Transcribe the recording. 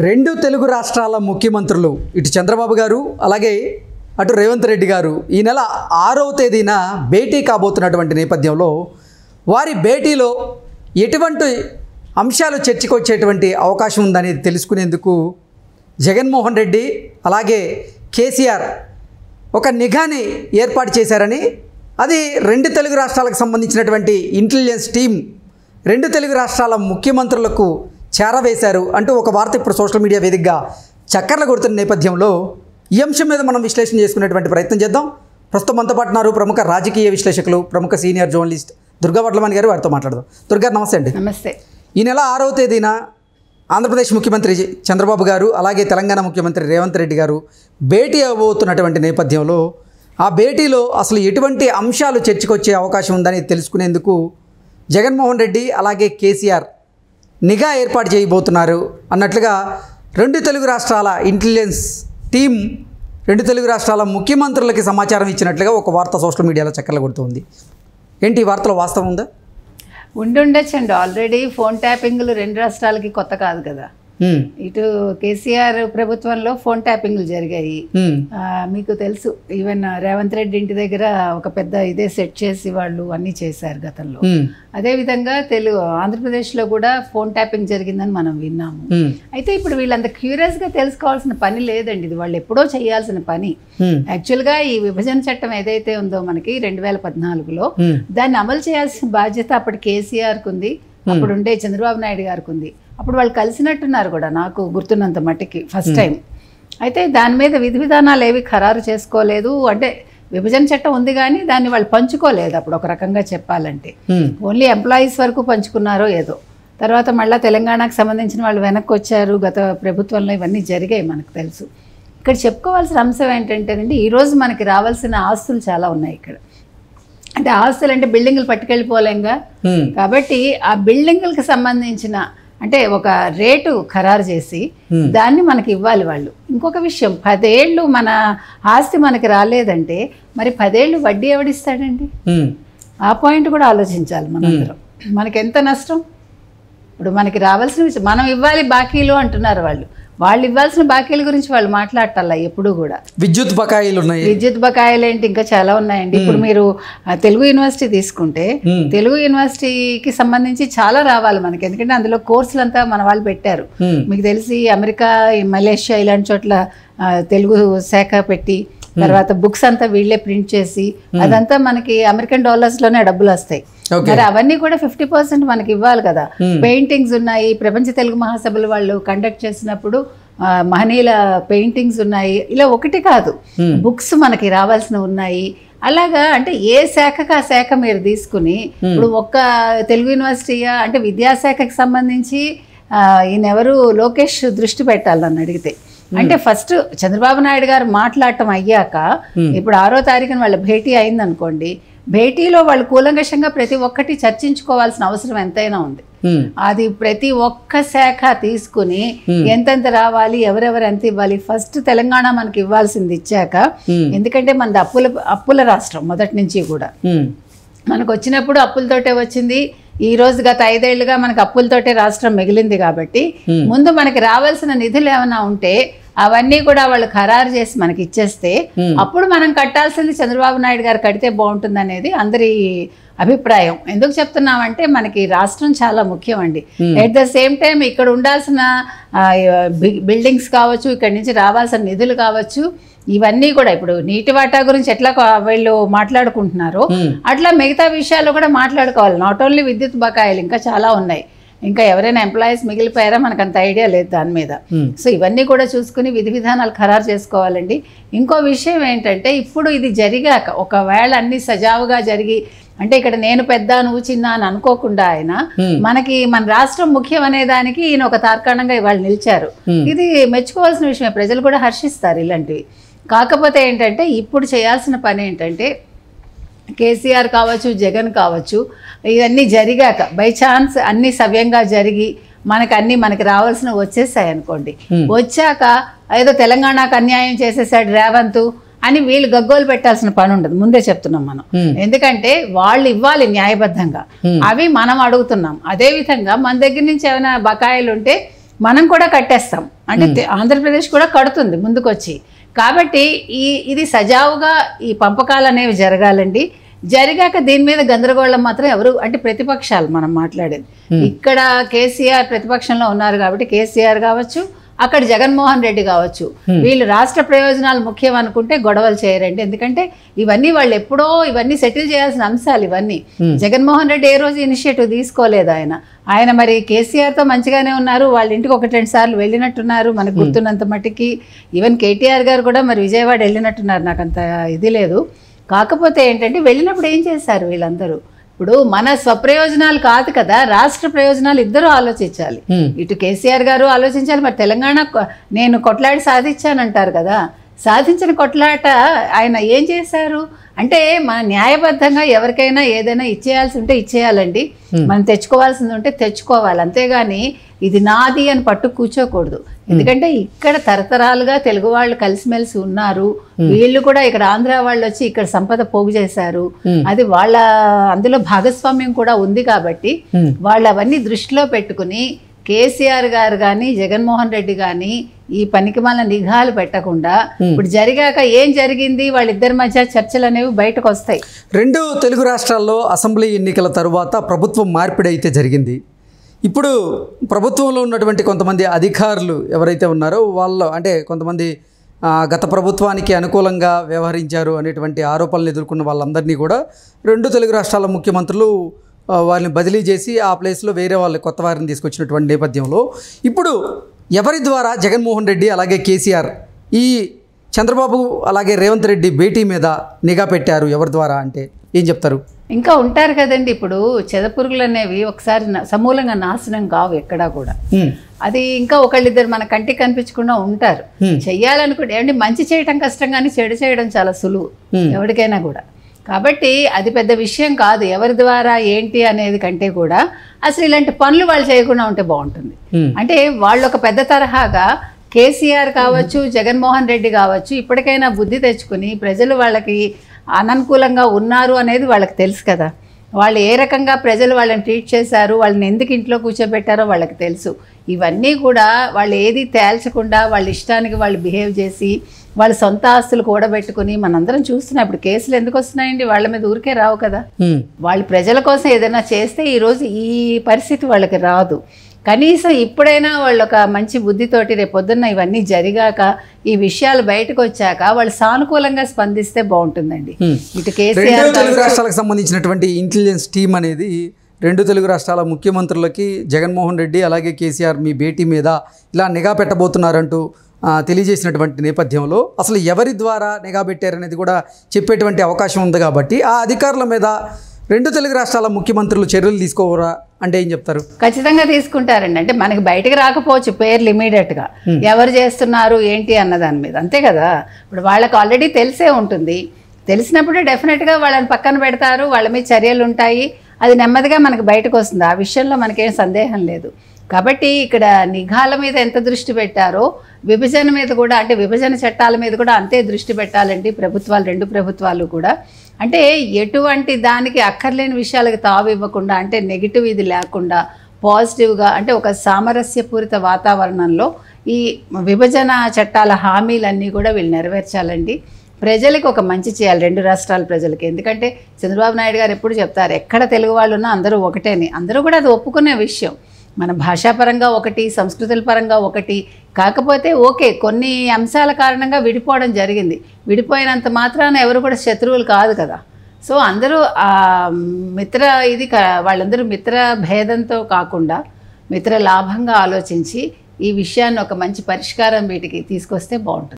రెండు తెలుగు రాష్ట్రాల ముఖ్యమంత్రులు ఇటు చంద్రబాబు గారు అలాగే అటు రేవంత్ రెడ్డి గారు ఈ నెల 6వ తేదీన భేటీ కాబోతున్నటువంటి నేపథ్యంలో వారి భేటీలో ఎటువంటి అంశాలు చర్చకు వచ్చేటువంటి అవకాశం ఉందని తెలుసుకునేందుకు జగన్మోహన్ రెడ్డి అలాగే కేసీఆర్ ఒక నిఘాని ఏర్పాటు చేశారని, అది రెండు తెలుగు రాష్ట్రాలకు సంబంధించినటువంటి ఇంటెలిజెన్స్ టీం రెండు తెలుగు రాష్ట్రాల ముఖ్యమంత్రులకు చేరవేశారు అంటూ ఒక వార్త ఇప్పుడు సోషల్ మీడియా వేదికగా చక్కర్లు కొడుతున్న నేపథ్యంలో ఈ అంశం మీద మనం విశ్లేషణ చేసుకునేటువంటి ప్రయత్నం చేద్దాం. ప్రస్తుతం మనతో పాటు ఉన్నారు ప్రముఖ రాజకీయ విశ్లేషకులు, ప్రముఖ సీనియర్ జర్నలిస్ట్ దుర్గా వడ్లమణి గారు. వారితో మాట్లాడదాం. దుర్గా, నమస్తే అండి. నమస్తే. ఈ నెల 6వ తేదీన ఆంధ్రప్రదేశ్ ముఖ్యమంత్రి చంద్రబాబు గారు అలాగే తెలంగాణ ముఖ్యమంత్రి రేవంత్ రెడ్డి గారు భేటీ అవబోతున్నటువంటి నేపథ్యంలో ఆ భేటీలో అసలు ఎటువంటి అంశాలు చర్చకొచ్చే అవకాశం ఉందని తెలుసుకునేందుకు జగన్మోహన్ రెడ్డి అలాగే కేసీఆర్ నిఘా ఏర్పాటు చేయబోతున్నారు అన్నట్లుగా రెండు తెలుగు రాష్ట్రాల ఇంటెలిజెన్స్ టీం రెండు తెలుగు రాష్ట్రాల ముఖ్యమంత్రులకి సమాచారం ఇచ్చినట్లుగా ఒక వార్త సోషల్ మీడియాలో చక్కర్లు కొడుతుంది. ఏంటి ఈ వార్తలో వాస్తవం ఉందా? ఉండొచ్చండి. ఆల్రెడీ ఫోన్ ట్యాపింగ్లు రెండు రాష్ట్రాలకి కొత్త కాదు కదా. ఇటు కేసీఆర్ ప్రభుత్వంలో ఫోన్ ట్యాపింగ్లు జరిగాయి. మీకు తెలుసు, ఈవెన్ రేవంత్ రెడ్డి ఇంటి దగ్గర ఒక పెద్ద ఇదే సెట్ చేసి వాళ్ళు అన్నీ చేశారు గతంలో. అదేవిధంగా ఆంధ్రప్రదేశ్లో కూడా ఫోన్ ట్యాపింగ్ జరిగిందని మనం విన్నాము. అయితే ఇప్పుడు వీళ్ళంత క్యూరియస్గా తెలుసుకోవాల్సిన పని లేదండి, ఇది వాళ్ళు ఎప్పుడో చేయాల్సిన పని. యాక్చువల్గా ఈ విభజన చట్టం ఏదైతే ఉందో మనకి 2014లో దాన్ని అమలు చేయాల్సిన బాధ్యత అప్పటి కేసీఆర్కు ఉంది, అప్పుడు ఉండే చంద్రబాబు నాయుడు గారికి ఉంది. అప్పుడు వాళ్ళు కలిసినట్టున్నారు కూడా, నాకు గుర్తున్నంత మట్టికి ఫస్ట్ టైం. అయితే దాని మీద విధి విధానాలు ఏవి ఖరారు చేసుకోలేదు. అంటే విభజన చట్టం ఉంది కానీ దాన్ని వాళ్ళు పంచుకోలేదు అప్పుడు, ఒక రకంగా చెప్పాలంటే. ఓన్లీ ఎంప్లాయీస్ వరకు పంచుకున్నారో ఏదో. తర్వాత మళ్ళీ తెలంగాణకు సంబంధించిన వాళ్ళు వెనక్కి వచ్చారు గత ప్రభుత్వంలో. ఇవన్నీ జరిగాయి మనకు తెలుసు. ఇక్కడ చెప్పుకోవాల్సిన అంశం ఏంటంటేనండి, ఈరోజు మనకి రావాల్సిన ఆస్తులు చాలా ఉన్నాయి ఇక్కడ. అంటే ఆస్తులు అంటే బిల్డింగ్లు పట్టుకెళ్ళిపోలేంగా, కాబట్టి ఆ బిల్డింగ్లకు సంబంధించిన అంటే ఒక రేటు ఖరారు చేసి దాన్ని మనకి ఇవ్వాలి వాళ్ళు. ఇంకొక విషయం, 10 ఏళ్ళు మన ఆస్తి మనకి రాలేదంటే మరి 10 ఏళ్ళు వడ్డీ ఎవడిస్తాడండి? ఆ పాయింట్ కూడా ఆలోచించాలి మనందరం. మనకి ఎంత నష్టం? ఇప్పుడు మనకి రావాల్సిన విషయం మనం ఇవ్వాలి బాకీలు అంటున్నారు వాళ్ళు. వాళ్ళు ఇవ్వాల్సిన బాకీల గురించి వాళ్ళు మాట్లాడాల ఎప్పుడు కూడా. విద్యుత్ బకాయిలు ఉన్నాయి. విద్యుత్ బకాయిలు ఏంటి, ఇంకా చాలా ఉన్నాయండి. ఇప్పుడు మీరు తెలుగు యూనివర్సిటీ తీసుకుంటే తెలుగు యూనివర్సిటీకి సంబంధించి చాలా రావాలి మనకి, ఎందుకంటే అందులో కోర్సులు అంతా మన వాళ్ళు పెట్టారు. మీకు తెలిసి అమెరికా, మలేషియా ఇలాంటి చోట్ల తెలుగు శాఖ పెట్టి తర్వాత బుక్స్ అంతా వీళ్ళే ప్రింట్ చేసి అదంతా మనకి అమెరికన్ డాలర్స్లోనే డబ్బులు వస్తాయి. మరి అవన్నీ కూడా 50% మనకి ఇవ్వాలి కదా. పెయింటింగ్స్ ఉన్నాయి, ప్రపంచ తెలుగు మహాసభలు వాళ్ళు కండక్ట్ చేసినప్పుడు మహనీయుల పెయింటింగ్స్ ఉన్నాయి. ఇలా ఒకటి కాదు, బుక్స్ మనకి రావాల్సినవి ఉన్నాయి. అలాగా అంటే ఏ శాఖకు ఆ శాఖ మీరు తీసుకుని, ఇప్పుడు ఒక్క తెలుగు యూనివర్సిటీయా అంటే విద్యాశాఖకి సంబంధించి ఈయనెవరు లోకేష్ దృష్టి పెట్టాలి నన్ను అడిగితే. అంటే ఫస్ట్ చంద్రబాబు నాయుడు గారు మాట్లాడటం అయ్యాక ఇప్పుడు 6వ తారీఖున వాళ్ళ భేటీ అయిందనుకోండి, భేటీలో వాళ్ళు కూలంకషంగా ప్రతి ఒక్కటి చర్చించుకోవాల్సిన అవసరం ఎంతైనా ఉంది. అది ప్రతి ఒక్క శాఖ తీసుకుని ఎంతెంత రావాలి, ఎవరెవరు ఎంత ఇవ్వాలి. ఫస్ట్ తెలంగాణ మనకి ఇవ్వాల్సింది ఇచ్చాక, ఎందుకంటే మనది అప్పుల రాష్ట్రం మొదటి నుంచి కూడా. మనకు వచ్చినప్పుడు అప్పులతోటే వచ్చింది. ఈ రోజు గత 5 ఏళ్లుగా మనకు అప్పులతోటే రాష్ట్రం మిగిలింది. కాబట్టి ముందు మనకి రావాల్సిన నిధులు ఏమైనా ఉంటే అవన్నీ కూడా వాళ్ళు ఖరారు చేసి మనకి ఇచ్చేస్తే అప్పుడు మనం కట్టాల్సింది చంద్రబాబు నాయుడు గారు కడితే బాగుంటుంది అనేది అందరి అభిప్రాయం. ఎందుకు చెప్తున్నామంటే మనకి రాష్ట్రం చాలా ముఖ్యం అండి. ఎట్ ద సేమ్ టైం ఇక్కడ ఉండాల్సిన బిల్డింగ్స్ కావచ్చు, ఇక్కడి నుంచి రావాల్సిన నిధులు కావచ్చు, ఇవన్నీ కూడా ఇప్పుడు నీటి వాటా గురించి ఎట్లా వీళ్ళు మాట్లాడుకుంటున్నారో అట్లా మిగతా విషయాలు కూడా మాట్లాడుకోవాలి. నాట్ ఓన్లీ విద్యుత్ బకాయిలు, ఇంకా చాలా ఉన్నాయి. ఇంకా ఎవరైనా ఎంప్లాయీస్ మిగిలిపోయారా మనకు అంత ఐడియా లేదు దాని మీద. సో ఇవన్నీ కూడా చూసుకుని విధి విధానాలు ఖరారు చేసుకోవాలండి. ఇంకో విషయం ఏంటంటే, ఇప్పుడు ఇది జరిగాక ఒకవేళ అన్ని సజావుగా జరిగి, అంటే ఇక్కడ నేను పెద్ద నువ్వు చిన్న అని అనుకోకుండా ఆయన మనకి మన రాష్ట్రం ముఖ్యం అనే దానికి ఈయన ఒక తార్కాణంగా ఇవాళ నిలిచారు. ఇది మెచ్చుకోవాల్సిన విషయమే, ప్రజలు కూడా హర్షిస్తారు ఇలాంటివి. కాకపోతే ఏంటంటే ఇప్పుడు చేయాల్సిన పని ఏంటంటే, కేసీఆర్ కావచ్చు, జగన్ కావచ్చు, ఇవన్నీ జరిగాక బై ఛాన్స్ అన్నీ సవ్యంగా జరిగి మనకి రావాల్సినవి వచ్చేసాయి అనుకోండి, వచ్చాక ఏదో తెలంగాణకు అన్యాయం చేసేసాడు రేవంత్ అని వీళ్ళు గగ్గోలు పెట్టాల్సిన పని ఉండదు. ముందే చెప్తున్నాం మనం, ఎందుకంటే వాళ్ళు ఇవ్వాలి న్యాయబద్ధంగా, అవి మనం అడుగుతున్నాం. అదేవిధంగా మన దగ్గర నుంచి ఏమైనా బకాయిలు ఉంటే మనం కూడా కట్టేస్తాం. అంటే ఆంధ్రప్రదేశ్ కూడా కడుతుంది ముందుకొచ్చి. కాబట్టి ఇది సజావుగా ఈ పంపకాలు అనేవి జరగాలండి. జరిగాక దీని మీద గందరగోళం మాత్రం ఎవరు అంటే ప్రతిపక్షాలు మనం మాట్లాడేది. ఇక్కడ కేసీఆర్ ప్రతిపక్షంలో ఉన్నారు కాబట్టి కేసీఆర్ కావచ్చు, అక్కడ జగన్మోహన్ రెడ్డి కావచ్చు, వీళ్ళు రాష్ట్ర ప్రయోజనాలు ముఖ్యం అనుకుంటే గొడవలు చేయరండి. ఎందుకంటే ఇవన్నీ వాళ్ళు ఎప్పుడో ఇవన్నీ సెటిల్ చేయాల్సిన అంశాలు ఇవన్నీ. జగన్మోహన్ రెడ్డి ఏ రోజు ఇనిషియేటివ్ తీసుకోలేదు. ఆయన మరి కేసీఆర్తో మంచిగానే ఉన్నారు, వాళ్ళ ఇంటికి 1-2 సార్లు వెళ్ళినట్టున్నారు మనకు గుర్తున్నంత మట్టికి. ఈవెన్ కేటీఆర్ గారు కూడా మరి విజయవాడ వెళ్ళినట్టున్నారు, నాకు అంత ఇది లేదు. కాకపోతే ఏంటంటే వెళ్ళినప్పుడు ఏం చేశారు వీళ్ళందరూ? ఇప్పుడు మన స్వప్రయోజనాలు కాదు కదా, రాష్ట్ర ప్రయోజనాలు ఇద్దరు ఆలోచించాలి. ఇటు కేసీఆర్ గారు ఆలోచించాలి, మరి తెలంగాణ నేను కొట్లాడి సాధించానంటారు కదా, సాధించిన కొట్లాట ఆయన ఏం చేశారు అంటే మన న్యాయబద్ధంగా ఎవరికైనా ఏదైనా ఇచ్చేయాల్సి ఉంటే ఇచ్చేయాలండి, మనం తెచ్చుకోవాల్సింది ఉంటే తెచ్చుకోవాలి. అంతేగాని ఇది నాది అని పట్టు కూర్చోకూడదు. ఎందుకంటే ఇక్కడ తరతరాలుగా తెలుగు వాళ్ళు కలిసిమెలిసి ఉన్నారు. వీళ్ళు కూడా ఇక్కడ ఆంధ్ర వాళ్ళు వచ్చి ఇక్కడ సంపద పోగు చేశారు, అది వాళ్ళ అందులో భాగస్వామ్యం కూడా ఉంది. కాబట్టి వాళ్ళు అవన్నీ దృష్టిలో పెట్టుకుని కేసీఆర్ గారు కానీ జగన్మోహన్ రెడ్డి కానీ ఈ పనికిమాల నిఘాలు పెట్టకుండా ఇప్పుడు జరిగాక ఏం జరిగింది వాళ్ళిద్దరి మధ్య చర్చలు అనేవి బయటకు వస్తాయి. 2 తెలుగు రాష్ట్రాల్లో అసెంబ్లీ ఎన్నికల తరువాత ప్రభుత్వం మార్పిడి అయితే జరిగింది. ఇప్పుడు ప్రభుత్వంలో ఉన్నటువంటి కొంతమంది అధికారులు ఎవరైతే ఉన్నారో వాళ్ళు అంటే కొంతమంది గత ప్రభుత్వానికి అనుకూలంగా వ్యవహరించారు అనేటువంటి ఆరోపణలు ఎదుర్కొన్న వాళ్ళందరినీ కూడా 2 తెలుగు రాష్ట్రాల ముఖ్యమంత్రులు వాళ్ళని బదిలీ చేసి ఆ ప్లేస్లో వేరే వాళ్ళు కొత్త వారిని తీసుకొచ్చినటువంటి నేపథ్యంలో ఇప్పుడు ఎవరి ద్వారా జగన్మోహన్ రెడ్డి అలాగే కేసీఆర్ ఈ చంద్రబాబు అలాగే రేవంత్ రెడ్డి భేటీ మీద నిఘా పెట్టారు? ఎవరి ద్వారా అంటే ఏం చెప్తారు? ఇంకా ఉంటారు కదండి, ఇప్పుడు చెదపురుగులు అనేవి ఒకసారి సమూలంగా నాశనం కావు ఎక్కడా కూడా. అది ఇంకా ఒకళ్ళిద్దరు మన కంటికి కనిపించకుండా ఉంటారు. చెయ్యాలనుకుంటే ఏమంటే మంచి చేయడం కష్టం కానీ చెడు చేయడం చాలా సులువు ఎవరికైనా కూడా. కాబట్టి అది పెద్ద విషయం కాదు. ఎవరి ద్వారా ఏంటి అనేది కంటే కూడా అసలు ఇలాంటి పనులు వాళ్ళు చేయకుండా ఉంటే బాగుంటుంది. అంటే వాళ్ళు ఒక పెద్ద తరహాగా కేసీఆర్ కావచ్చు జగన్మోహన్ రెడ్డి కావచ్చు ఇప్పటికైనా బుద్ధి తెచ్చుకుని ప్రజలు వాళ్ళకి అననుకూలంగా ఉన్నారు అనేది వాళ్ళకి తెలుసు కదా. వాళ్ళు ఏ రకంగా ప్రజలు వాళ్ళని ట్రీట్ చేశారు, వాళ్ళని ఎందుకు ఇంట్లో కూర్చోబెట్టారో వాళ్ళకి తెలుసు. ఇవన్నీ కూడా వాళ్ళు ఏది తేల్చకుండా వాళ్ళ ఇష్టానికి వాళ్ళు బిహేవ్ చేసి వాళ్ళ సొంత ఆస్తులు కూడబెట్టుకుని మనందరం చూస్తున్నాం. ఇప్పుడు కేసులు ఎందుకు వస్తున్నాయండి? వాళ్ళ మీద ఊరికే రావు కదా. వాళ్ళు ప్రజల కోసం ఏదైనా చేస్తే ఈరోజు ఈ పరిస్థితి వాళ్ళకి రాదు. కనీసం ఇప్పుడైనా వాళ్ళు ఒక మంచి బుద్ధితోటి రేపొద్దున్న ఇవన్నీ జరిగాక ఈ విషయాలు బయటకు వచ్చాక వాళ్ళు సానుకూలంగా స్పందిస్తే బాగుంటుందండి. ఇటు కేసీఆర్ తెలుగు రాష్ట్రాలకు సంబంధించినటువంటి ఇంటెలిజెన్స్ టీం అనేది 2 తెలుగు రాష్ట్రాల ముఖ్యమంత్రులకి జగన్మోహన్ రెడ్డి అలాగే కేసీఆర్ మీ భేటీ మీద ఇలా నిఘా పెట్టబోతున్నారంటూ తెలియజేసినటువంటి నేపథ్యంలో అసలు ఎవరి ద్వారా నిఘా పెట్టారనేది కూడా చెప్పేటువంటి అవకాశం ఉంది. కాబట్టి ఆ అధికారుల మీద 2 తెలుగు రాష్ట్రాల ముఖ్యమంత్రులు చర్యలు తీసుకోవరా అంటే ఏం చెప్తారు? ఖచ్చితంగా తీసుకుంటారండి. అంటే మనకి బయటకు రాకపోవచ్చు పేర్లు ఇమీడియట్గా ఎవరు చేస్తున్నారు ఏంటి అన్న దాని మీద, అంతే కదా. ఇప్పుడు వాళ్ళకి ఆల్రెడీ తెలిసే ఉంటుంది. తెలిసినప్పుడు డెఫినెట్గా వాళ్ళని పక్కన పెడతారు, వాళ్ళ మీద చర్యలు ఉంటాయి. అది నెమ్మదిగా మనకు బయటకు వస్తుంది. ఆ విషయంలో మనకేం సందేహం లేదు. కాబట్టి ఇక్కడ నిఘాల మీద ఎంత దృష్టి పెట్టారో విభజన మీద కూడా, అంటే విభజన చట్టాల మీద కూడా అంతే దృష్టి పెట్టాలండి ప్రభుత్వాలు, 2 ప్రభుత్వాలు కూడా. అంటే ఎటువంటి దానికి అక్కర్లేని విషయాలకు తావు ఇవ్వకుండా, అంటే నెగిటివ్ ఇది లేకుండా పాజిటివ్గా, అంటే ఒక సామరస్యపూరిత వాతావరణంలో ఈ విభజన చట్టాల హామీలన్నీ కూడా వీళ్ళు నెరవేర్చాలండి. ప్రజలకు ఒక మంచి చేయాలి 2 రాష్ట్రాల ప్రజలకి. ఎందుకంటే చంద్రబాబు నాయుడు గారు ఎప్పుడు చెప్తారు, ఎక్కడ తెలుగు వాళ్ళు ఉన్నా అందరూ ఒకటేని. అందరూ కూడా అది ఒప్పుకునే విషయం. మన భాషాపరంగా ఒకటి, సంస్కృతుల పరంగా ఒకటి. కాకపోతే ఓకే, కొన్ని అంశాల కారణంగా విడిపోవడం జరిగింది. విడిపోయినంత మాత్రాన ఎవరు కూడా శత్రువులు కాదు కదా. సో అందరూ వాళ్ళందరూ మిత్ర భేదంతో కాకుండా మిత్ర లాభంగా ఆలోచించి ఈ విషయాన్ని ఒక మంచి పరిష్కారం వీటికి తీసుకొస్తే బాగుంటుంది.